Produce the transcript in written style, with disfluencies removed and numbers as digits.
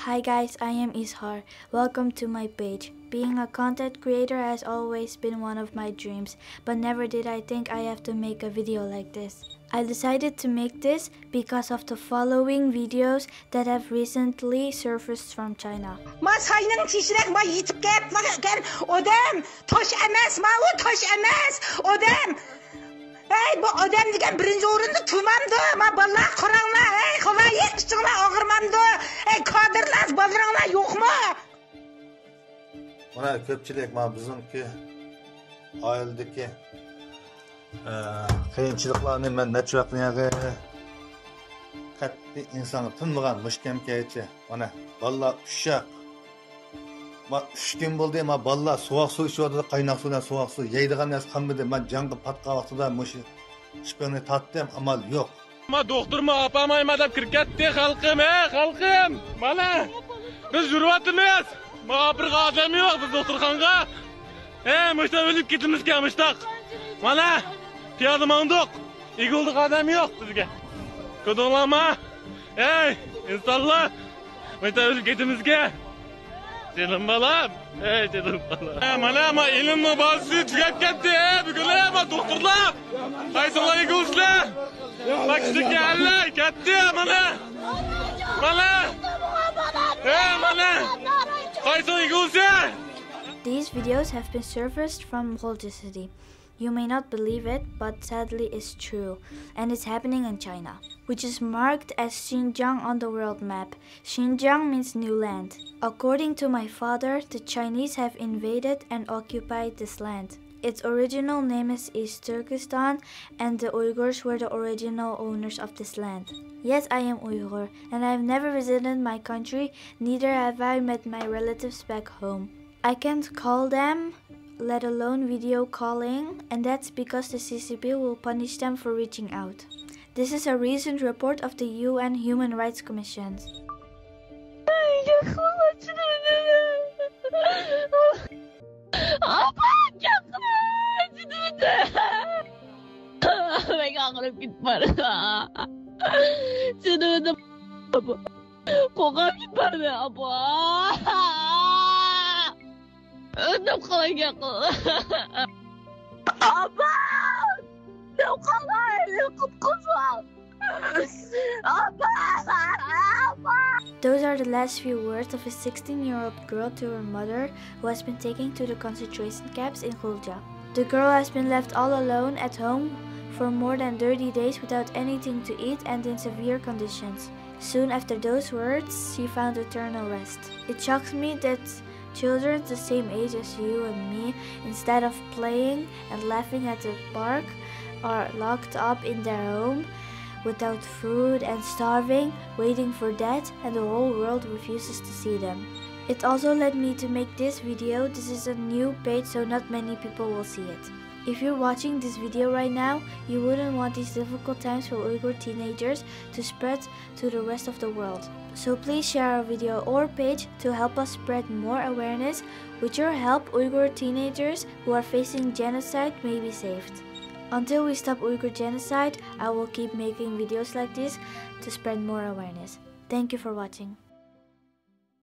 Hi guys, I am Ishar. Welcome to my page. Being a content creator has always been one of my dreams, but never did I think I have to make a video like this. I decided to make this because of the following videos that have recently surfaced from China. Ey bu odam degan birinchi o'rinda tumamdi. Men bolalar qaranglar, ey xolay yetishinglar og'irmamdi. Ey kadrlar, bolaringlar yo'qmi? Mana ko'pchilik men bizniki oiladagi qiyinchiliklarni men necha vaqtga qat'iy insonni tinmagan mushkamgacha mana bolalar ushaq. Ma 3 kun bo'ldi, men bolalar sovuq suv ichib, qaynoq suvdan sovuq suv yeydigan narsa qolmadi. Men jangga patqa vaqtida mushi shipani tatdim, amal yo'q. Ma doktorma apamayma deb kirib ketdi xalqim, xalqim. Mana biz yuribmiz. Ma bir odam yo'q biz doktorxonga. Mushta o'lib ketimiz kelmişdik. Mana piyoda mandoq. Ig'ildiq odam yo'q bizga. Ko'dolama. İnsanlar. Mushta o'lib ketimizga. Canım balam, canım balam. Mana ilimni bazısı tugab ketdi, bugunlar ma doktorlar. Qaysilar yig'ilishlar? Bakishga kellar, ketdi mana. Mana. Mana. Qaysilar yig'ilishlar? These videos have been surfaced from Uyghur City. You may not believe it, but sadly it's true, and it's happening in China, which is marked as Xinjiang on the world map. Xinjiang means new land. According to my father, the Chinese have invaded and occupied this land. Its original name is DoğuTürkistan, and the Uyghurs were the original owners of this land. Yes, I am Uyghur, and I have never visited my country, neither have I met my relatives back home. I can't call them, let alone video calling, and that's because the CCP will punish them for reaching out. This is a recent report of the UN Human Rights Commission. Those are the last few words of a 16-year-old girl to her mother who has been taken to the concentration camps in Gulja. The girl has been left all alone at home for more than 30 days without anything to eat and in severe conditions. Soon after those words, she found eternal rest. It shocks me that children the same age as you and me, instead of playing and laughing at the park, are locked up in their home without food and starving, waiting for death, and the whole world refuses to see them. It also led me to make this video. This is a new page, so not many people will see it. If you're watching this video right now, you wouldn't want these difficult times for Uyghur teenagers to spread to the rest of the world. So please share our video or page to help us spread more awareness. With your help, Uyghur teenagers who are facing genocide may be saved. Until we stop Uyghur genocide, I will keep making videos like this to spread more awareness. Thank you for watching.